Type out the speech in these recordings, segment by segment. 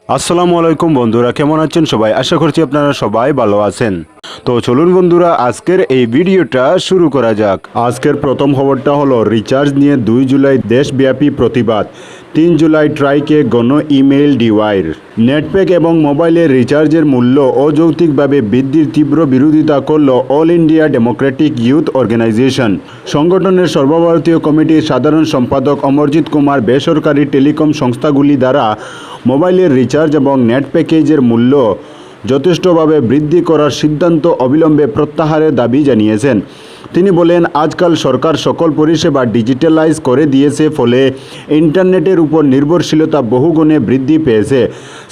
আসসালামু আলাইকুম বন্ধুরা, কেমন আছেন সবাই? আশা করছি আপনারা সবাই ভালো আছেন। তো চলুন বন্ধুরা, আজকের এই ভিডিওটা শুরু করা যাক। আজকের প্রথম খবরটা হলো রিচার্জ নিয়ে 2 জুলাই দেশব্যাপী প্রতিবাদ। 3 জুলাই ট্রাইকে গণ ইমেইল ডিওয়াইর। নেটপ্যাক এবং মোবাইলের রিচার্জের মূল্য অযৌক্তিকভাবে বৃদ্ধির তীব্র বিরোধিতা করল All India Democratic Youth Organisation. সংগঠনের সর্বভারতীয় কমিটির সাধারণ সম্পাদক অমরজিৎ কুমার বেসরকারি টেলিকম সংস্থাগুলি দ্বারা মোবাইলের রিচার্জ এবং নেট প্যাকেজের মূল্য যথেষ্টভাবে বৃদ্ধি করার সিদ্ধান্ত অবিলম্বে প্রত্যাহারের দাবি জানিয়েছেন। তিনি বলেন, আজকাল সরকার সকল পরিষেবা ডিজিটালাইজ করে দিয়েছে, ফলে ইন্টারনেটের উপর নির্ভরশীলতা বহুগুণে বৃদ্ধি পেয়েছে।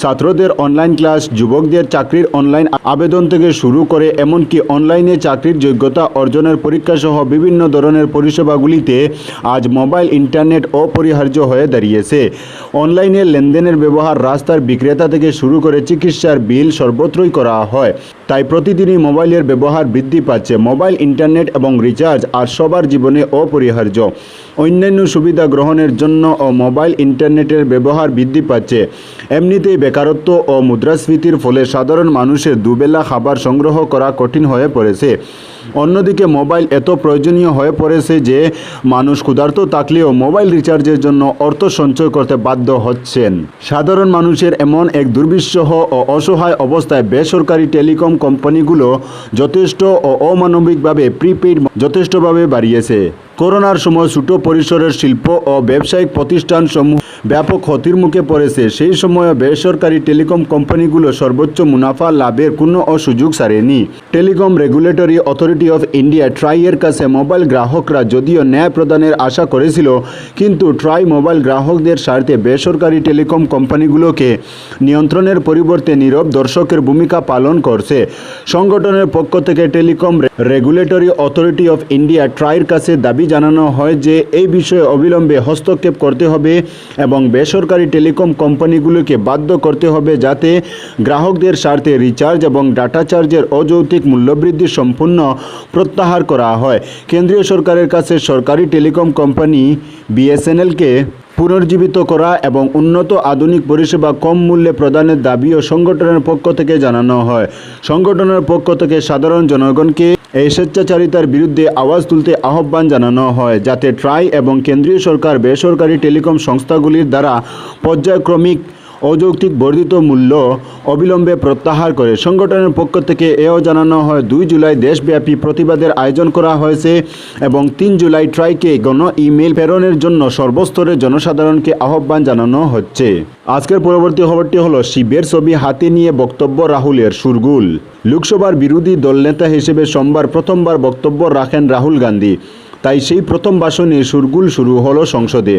ছাত্রদের অনলাইন ক্লাস, যুবকদের চাকরির অনলাইন আবেদন থেকে শুরু করে এমনকি অনলাইনে চাকরির যোগ্যতা অর্জনের পরীক্ষা সহ বিভিন্ন ধরনের পরিষেবাগুলিতে আজ মোবাইল ইন্টারনেট অপরিহার্য হয়ে দাঁড়িয়েছে। অনলাইনে লেনদেনের ব্যবহার রাস্তার বিক্রেতা থেকে শুরু করে চিকিৎসার বিল সর্বত্রই করা হয়। তাই প্রতিদিনই মোবাইলের ব্যবহার বৃদ্ধি পাচ্ছে। মোবাইল ইন্টারনেট এবং রিচার্জ আর সবার জীবনে অপরিহার্য। অন্যান্য সুবিধা গ্রহণের জন্য ও মোবাইল ইন্টারনেটের ব্যবহার বৃদ্ধি পাচ্ছে। এমনিতেই বেকারত্ব ও মুদ্রাস্ফীতির ফলে সাধারণ মানুষের দুবেলা খাবার সংগ্রহ করা কঠিন হয়ে পড়েছে। অন্যদিকে মোবাইল এত প্রয়োজনীয় হয়ে পড়েছে যে মানুষ ক্ষুধার্ত থাকলেও মোবাইল রিচার্জের জন্য অর্থ সঞ্চয় করতে বাধ্য হচ্ছেন। সাধারণ মানুষের এমন এক দুর্বিষহ ও অসহায় অবস্থায় বেসরকারি টেলিকম কোম্পানিগুলো যথেষ্ট ও অমানবিকভাবে প্রিপেইড যথেষ্টভাবে বাড়িয়েছে। করোনার সময় ছোট পরিসরের শিল্প ও ব্যবসায়িক প্রতিষ্ঠানসমূহ ব্যাপক ক্ষতির মুখে পড়েছে। সেই সময় বেসরকারি টেলিকম কোম্পানিগুলো সর্বোচ্চ মুনাফা লাভের কোনো সুযোগ ছাড়েনি। Telecom regulatory authority of India ট্রাইয়ের কাছে মোবাইল গ্রাহকরা যদিও ন্যায় প্রদানের আশা করেছিল, কিন্তু ট্রাই মোবাইল গ্রাহকদের স্বার্থে বেসরকারি টেলিকম কোম্পানিগুলোকে নিয়ন্ত্রণের পরিবর্তে নীরব দর্শকের ভূমিকা পালন করছে। সংগঠনের পক্ষ থেকে telecom regulatory authority of India ট্রাইয়ের কাছে দাবি জানানো হয় যে এই বিষয়ে অবিলম্বে হস্তক্ষেপ করতে হবে এবং বেসরকারি টেলিকম কোম্পানিগুলোকে বাধ্য করতে হবে যাতে গ্রাহকদের স্বার্থে রিচার্জ এবং ডাটা চার্জের অযৌক্তিক মূল্যবৃদ্ধি সম্পূর্ণ প্রত্যাহার করা হয়। কেন্দ্রীয় সরকারের কাছে সরকারি টেলিকম কোম্পানি বিএসএনএলকে পুনর্জীবিত করা এবং উন্নত আধুনিক পরিষেবা কম মূল্যে প্রদানের দাবিও সংগঠনের পক্ষ থেকে জানানো হয়। সংগঠনের পক্ষ থেকে সাধারণ জনগণকে এই স্বেচ্ছাচারিতার বিরুদ্ধে আওয়াজ তুলতে আহ্বান জানানো হয়, যাতে ট্রাই এবং কেন্দ্রীয় সরকার বেসরকারি টেলিকম সংস্থাগুলির দ্বারা পর্যায়ক্রমিক অযৌক্তিক বর্ধিত মূল্য অবিলম্বে প্রত্যাহার করে। সংগঠনের পক্ষ থেকে এও জানানো হয়, 2 জুলাই দেশব্যাপী প্রতিবাদের আয়োজন করা হয়েছে এবং 3 জুলাই ট্রাইকে গণ ইমেইল প্রেরণের জন্য সর্বস্তরের জনসাধারণকে আহ্বান জানানো হচ্ছে। আজকের পরবর্তী খবরটি হলো, শিবের ছবি হাতে নিয়ে বক্তব্য রাহুলের, শুরগুল। লোকসভার বিরোধী দলনেতা হিসেবে সোমবার প্রথমবার বক্তব্য রাখেন রাহুল গান্ধী। তাই সেই প্রথম ভাষণে শুরগুল শুরু হলো সংসদে।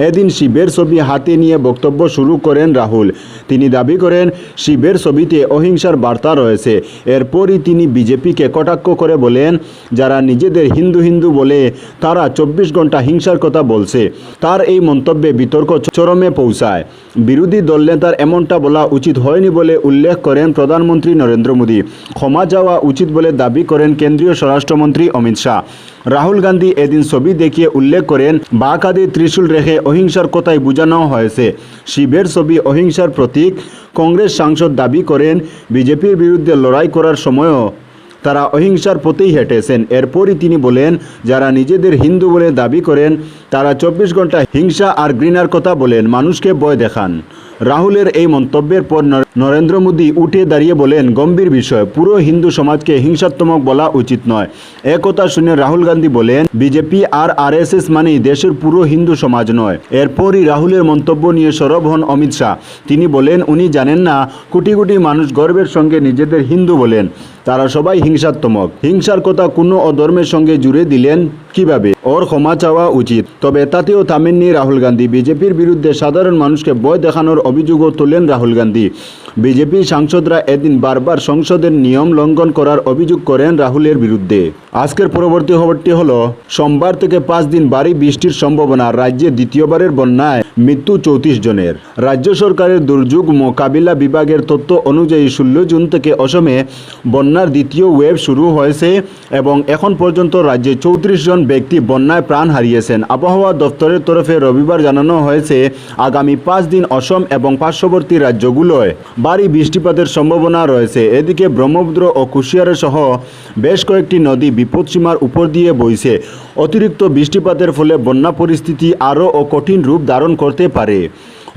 এদিন শিবের ছবি হাতে নিয়ে বক্তব্য শুরু করেন রাহুল। তিনি দাবি করেন শিবের ছবিতে অহিংসার বার্তা রয়েছে। এরপরই তিনি বিজেপিকে কটাক্ষ করে বলেন, যারা নিজেদের হিন্দু হিন্দু বলে তারা 24 ঘন্টা হিংসার কথা বলছে। তার এই মন্তব্যে বিতর্ক চরমে পৌঁছায়। বিরোধী দলনেতার এমনটা বলা উচিত হয়নি বলে উল্লেখ করেন প্রধানমন্ত্রী নরেন্দ্র মোদী। ক্ষমা চাওয়া উচিত বলে দাবি করেন কেন্দ্রীয় স্বরাষ্ট্রমন্ত্রী অমিত শাহ। রাহুল গান্ধী এদিন ছবি দেখিয়ে উল্লেখ করেন, বাঁ কাঁধে ত্রিশূল রেখে অহিংসার কথাই বোঝানো হয়েছে। শিবের ছবি অহিংসার প্রতীক। কংগ্রেস সাংসদ দাবি করেন, বিজেপির বিরুদ্ধে লড়াই করার সময়ও তারা অহিংসার পথেই হেঁটেছেন। এরপরই তিনি বলেন, যারা নিজেদের হিন্দু বলে দাবি করেন তারা 24 ঘন্টা হিংসা আর ঘৃণার কথা বলেন, মানুষকে ভয় দেখান। রাহুলের এই মন্তব্যের পর নরেন্দ্র মোদী উঠে দাঁড়িয়ে বলেন, গম্ভীর বিষয়, পুরো হিন্দু সমাজকে হিংসাত্মক বলা উচিত নয়। একথা শুনে রাহুল গান্ধী বলেন, বিজেপি আর আরএসএস মানেই দেশের পুরো হিন্দু সমাজ নয়। এরপরই রাহুলের মন্তব্য নিয়ে সরব হন অমিত শাহ। তিনি বলেন, উনি জানেন না কোটি কোটি মানুষ গর্বের সঙ্গে নিজেদের হিন্দু বলেন, তারা সবাই হিংসাত্মক। হিংসার কথা কোনো ধর্মের সঙ্গে জুড়ে দিলেন কিভাবে? ওর ক্ষমা চাওয়া উচিত। তবে তাতেও থামেননি রাহুল গান্ধী। বিজেপির বিরুদ্ধে সাধারণ মানুষকে ভয় দেখানোর অভিযোগও তোলেন রাহুল গান্ধী। বিজেপি সাংসদরা এদিন বারবার সংসদের নিয়ম লঙ্ঘন করার অভিযোগ করেন রাহুলের বিরুদ্ধে। আজকের পরবর্তী খবরটি হলো সোমবার থেকে 5 দিন ভারী বৃষ্টির সম্ভাবনা। রাজ্যে দ্বিতীয়বারের বন্যায় মৃত্যু 34 জনের। রাজ্য সরকারের দুর্যোগ মোকাবিলা বিভাগের তথ্য অনুযায়ী 16 জুন থেকে অসমে বন্যার দ্বিতীয় ওয়েভ শুরু হয়েছে এবং এখন পর্যন্ত রাজ্যে 34 জন ব্যক্তি বন্যায় প্রাণ হারিয়েছেন। আবহাওয়া দপ্তরের তরফে রবিবার জানানো হয়েছে আগামী 5 দিন অসম এবং পার্শ্ববর্তী রাজ্যগুলোয় ভারী বৃষ্টিপাতের সম্ভাবনা রয়েছে। এদিকে ব্রহ্মপুত্র ও কুশিয়ারা সহ বেশ কয়েকটি নদী বিপদসীমার উপর দিয়ে বইছে। অতিরিক্ত বৃষ্টিপাতের ফলে বন্যা পরিস্থিতি আরও কঠিন রূপ ধারণ করতে পারে।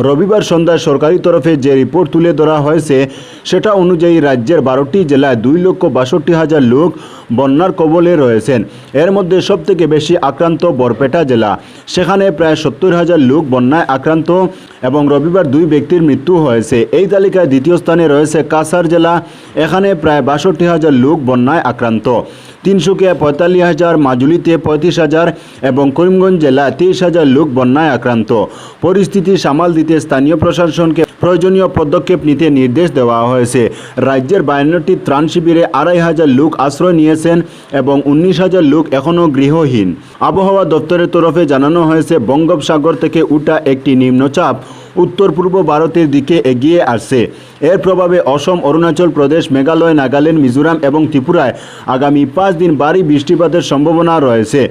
রবিবার সন্ধ্যায় সরকারি তরফে যে রিপোর্ট তুলে ধরা হয়েছে সেটা অনুযায়ী রাজ্যের 12টি জেলায় 2,62,000 লোক বন্যার কবলে রয়েছেন। এর মধ্যে সবথেকে বেশি আক্রান্ত বরপেটা জেলা, সেখানে প্রায় 70,000 লোক বন্যায় আক্রান্ত এবং রবিবার 2 ব্যক্তির মৃত্যু হয়েছে। এই তালিকায় দ্বিতীয় স্থানে রয়েছে কাছাড় জেলা, এখানে প্রায় 62,000 লোক বন্যায় আক্রান্ত। তিনসুকিয়া 45,000, মাজুলিতে 35,000 এবং করিমগঞ্জ জেলায় 23,000 লোক বন্যায় আক্রান্ত। পরিস্থিতি সামাল দিতে স্থানীয় প্রশাসনকে প্রয়োজনীয় পদক্ষেপ নিতে নির্দেশ দেওয়া হয়েছে। রাজ্যের 52টি ত্রাণ শিবিরে 2,500 লোক আশ্রয় নিয়েছেন এবং 19,000 লোক এখনও গৃহহীন। আবহাওয়া দপ্তরের তরফে জানানো হয়েছে বঙ্গোপসাগর থেকে উঠা একটি নিম্নচাপ উত্তর পূর্ব ভারতের দিকে এগিয়ে আসছে। এর প্রভাবে অসম, অরুণাচল প্রদেশ, মেঘালয়, নাগাল্যান্ড, মিজোরাম এবং ত্রিপুরায় আগামী 5 দিন ভারী বৃষ্টিপাতের সম্ভাবনা রয়েছে।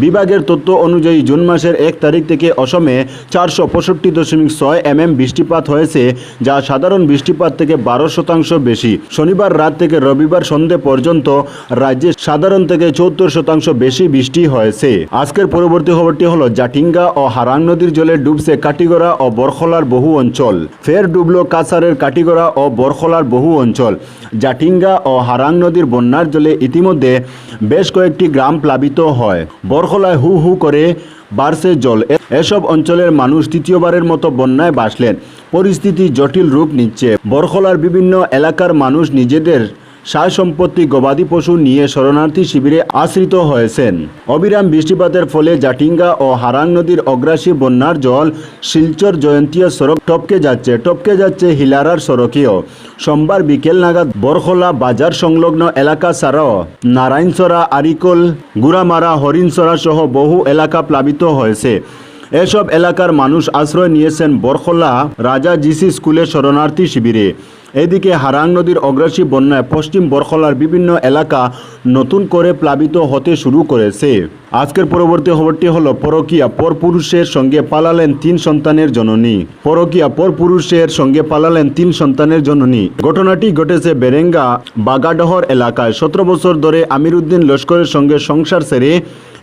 বিভাগের তথ্য অনুযায়ী জুন মাসের 1 তারিখ থেকে অসমে 465.6 mm বৃষ্টিপাত হয়েছে, যা সাধারণ বৃষ্টিপাত থেকে 12% বেশি। শনিবার রাত থেকে রবিবার সন্ধ্যে পর্যন্ত রাজ্যে সাধারণ থেকে 74% বেশি বৃষ্টি হয়েছে। আজকের পরবর্তী খবরটি হলো জাটিঙ্গা ও হারাং নদীর জলে ডুবছে কাটিগড়া ও বরখলার বহু অঞ্চল। ফের ডুবল কাছাড়ের কাটিগড়া ও বরখলার বহু অঞ্চল। জাটিঙ্গা ও হারাং নদীর বন্যার জলে ইতিমধ্যে বেশ কয়েকটি গ্রাম প্লাবিত হয়। বরখলায় হু হু করে বাড়ছে জল। এসব অঞ্চলের মানুষ তৃতীয়বারের মতো বন্যায় ভাসলেন। পরিস্থিতি জটিল রূপ নিচ্ছে। বরখলার বিভিন্ন এলাকার মানুষ নিজেদের সায় সম্পত্তি, গবাদি পশু নিয়ে শরণার্থী শিবিরে আশ্রিত হয়েছেন। অবিরাম বৃষ্টিপাতের ফলে জাটিঙ্গা ও হারাং নদীর অগ্রাসী বন্যার জল শিলচর জয়ন্তীয়া সড়ক টপকে যাচ্ছে হিলারার সড়কেও। সোমবার বিকেল নাগাদ বরখলা বাজার সংলগ্ন এলাকা ছাড়াও নারায়ণসরা, আরিকল, গুড়ামারা, হরিণসরা সহ বহু এলাকা প্লাবিত হয়েছে। এসব এলাকার মানুষ আশ্রয় নিয়েছেন বরখলা রাজা জিসি স্কুলের শরণার্থী শিবিরে। এদিকে হারাং নদীর অগ্রাসী বন্যায় পশ্চিম বরখলার বিভিন্ন এলাকা নতুন করে প্লাবিত হতে শুরু করেছে। আজকের পরবর্তী খবরটি হলো পরকীয়া পরপুরুষের সঙ্গে পালালেন 3 সন্তানের জননী। পরকীয়া পরপুরুষের সঙ্গে পালালেন 3 সন্তানের জননী। ঘটনাটি ঘটেছে বেরেঙ্গা বাগাডহর এলাকায়। 17 বছর ধরে আমির উদ্দিন লস্করের সঙ্গে সংসার সেরে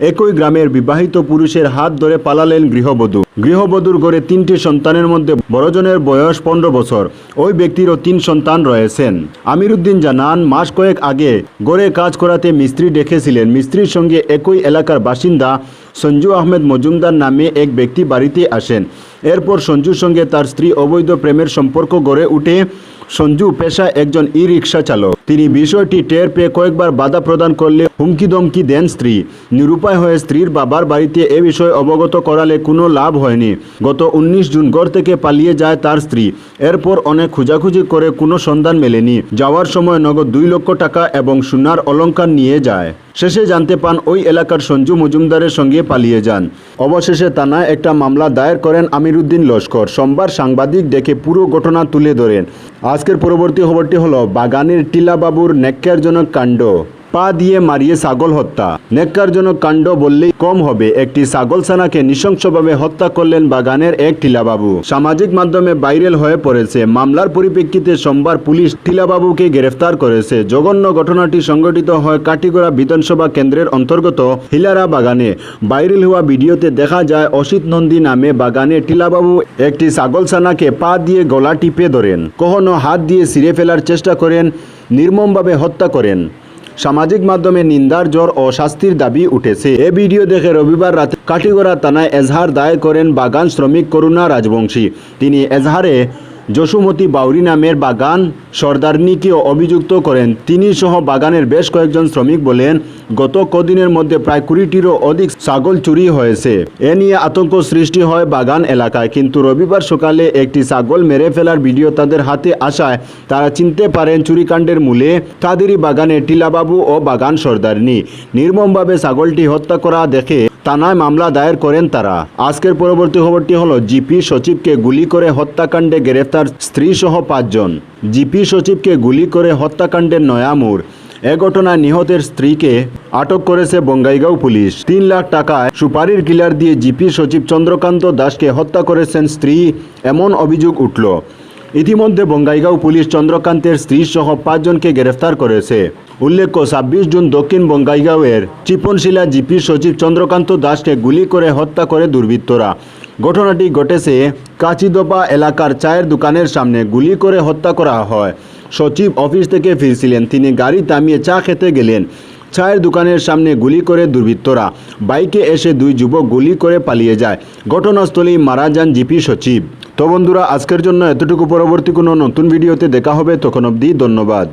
একই গ্রামের বিবাহিত পুরুষের হাত ধরে পালালেন গৃহবধূ। গৃহবধূর ঘরে 3টি সন্তানের মধ্যে বড়জনের বয়স 15 বছর। ওই ব্যক্তিরও 3 সন্তান রয়েছেন। আমির উদ্দিন জানান, মাস কয়েক আগে ঘরে কাজ করাতে মিস্ত্রি ডেকেছিলেন। মিস্ত্রির সঙ্গে একই এলাকার বাসিন্দা সঞ্জু আহমেদ মজুমদার নামে এক ব্যক্তি বাড়িতে আসেন। এরপর সঞ্জুর সঙ্গে তার স্ত্রী অবৈধ প্রেমের সম্পর্ক গড়ে উঠে। সঞ্জু পেশায় একজন ই-রিক্সা চালক। তিনি বিষয়টি টের পেয়ে কয়েকবার বাধা প্রদান করলে হুমকি দমকি দেন স্ত্রী। নিরুপায় হয়ে স্ত্রীর বাবার বাড়িতে এ বিষয়ে অবগত করালে কোনো লাভ হয়নি। গত 19 জুন ঘর থেকে পালিয়ে যায় তার স্ত্রী। এরপর অনেক খোঁজাখুঁজি করে কোনো সন্ধান মেলেনি। যাওয়ার সময় নগদ 2 লক্ষ টাকা এবং সোনার অলংকার নিয়ে যায়। শেষে জানতে পান ওই এলাকার সঞ্জু মজুমদারের সঙ্গে পালিয়ে যান। অবশেষে থানায় একটা মামলা দায়ের করেন আমির উদ্দিন লস্কর। সোমবার সাংবাদিক ডেকে পুরো ঘটনা তুলে ধরেন। আজকের পরবর্তী খবরটি হলো বাগানের টিলাবাবুর ন্যাক্কারজনক কাণ্ড। পা দিয়ে মারিয়ে ছাগল হত্যা। ন্যাক্কারজনক কাণ্ড বললেই কম হবে। একটি ছাগলছানাকে নৃশংসভাবে হত্যা করলেন বাগানের এক টিলাবাবু। সামাজিক মাধ্যমে ভাইরাল হয়ে পড়েছে। মামলার পরিপ্রেক্ষিতে সোমবার পুলিশ টিলাবাবুকে গ্রেফতার করেছে। জঘন্য ঘটনাটি সংঘটিত হয় কাটিগড়া বিধানসভা কেন্দ্রের অন্তর্গত হিলারা বাগানে। ভাইরাল হওয়া ভিডিওতে দেখা যায় অসিত নন্দী নামে বাগানে টিলাবাবু একটি ছাগলছানাকে পা দিয়ে গলা টিপে ধরেন, কখনো হাত দিয়ে ছিঁড়ে ফেলার চেষ্টা করেন, নির্মমভাবে হত্যা করেন। সামাজিক মাধ্যমে নিন্দার জ্বর ও শাস্তির দাবি উঠেছে। এ ভিডিও দেখে রবিবার রাতে কাটিগড়া থানায় এজাহার দায়ের করেন বাগান শ্রমিক করুণা রাজবংশী। তিনি এজাহারে যশোমতী বাউরি নামের বাগান সর্দারনিকে অভিযুক্ত করেন। তিনি সহ বাগানের বেশ কয়েকজন শ্রমিক বলেন, গত কদিনের মধ্যে প্রায় 20টিরও অধিক ছাগল চুরি হয়েছে। এ নিয়ে আতঙ্ক সৃষ্টি হয় বাগান এলাকায়। কিন্তু রবিবার সকালে একটি ছাগল মেরে ফেলার ভিডিও তাদের হাতে আসায় তারা চিনতে পারেন চুরিকাণ্ডের মূলে তাদেরই বাগানের টিলাবাবু ও বাগান সর্দারনি। নির্মমভাবে ছাগলটি হত্যা করা দেখে থানায় মামলা দায়ের করেন তারা। আজকের পরবর্তী খবরটি হলো জিপি সচিবকে গুলি করে হত্যাকাণ্ডে গ্রেফতার স্ত্রী সহ 5 জন। জিপি সচিবকে গুলি করে হত্যাকাণ্ডের নয়া মোড়। এ ঘটনায় নিহতের স্ত্রীকে আটক করেছে বঙ্গাইগাঁও পুলিশ। 3 লাখ টাকায় সুপারির কিলার দিয়ে জিপি সচিব চন্দ্রকান্ত দাসকে হত্যা করেছেন স্ত্রী, এমন অভিযোগ উঠল। ইতিমধ্যে বঙ্গাইগাঁও পুলিশ চন্দ্রকান্তের স্ত্রী সহ 5 জনকে গ্রেফতার করেছে। উল্লেখ্য, 26 জুন দক্ষিণ বঙ্গাইগাঁওয়ের চিপনশিলা জিপি সচিব চন্দ্রকান্ত দাসকে গুলি করে হত্যা করে দুর্বৃত্তরা। ঘটনাটি ঘটেছে কাচিদোপা এলাকার চায়ের দোকানের সামনে। গুলি করে হত্যা করা হয়। সচিব অফিস থেকে ফিরছিলেন, তিনি গাড়ি থামিয়ে চা খেতে গেলেন। চায়ের দোকানের সামনে গুলি করে দুর্বৃত্তরা। বাইকে এসে 2 যুবক গুলি করে পালিয়ে যায়। ঘটনাস্থলেই মারা যান জিপি সচিব। তো বন্ধুরা, আজকের জন্য এতটুকু। পরবর্তী কোনো নতুন ভিডিওতে দেখা হবে, তখন অবধি ধন্যবাদ।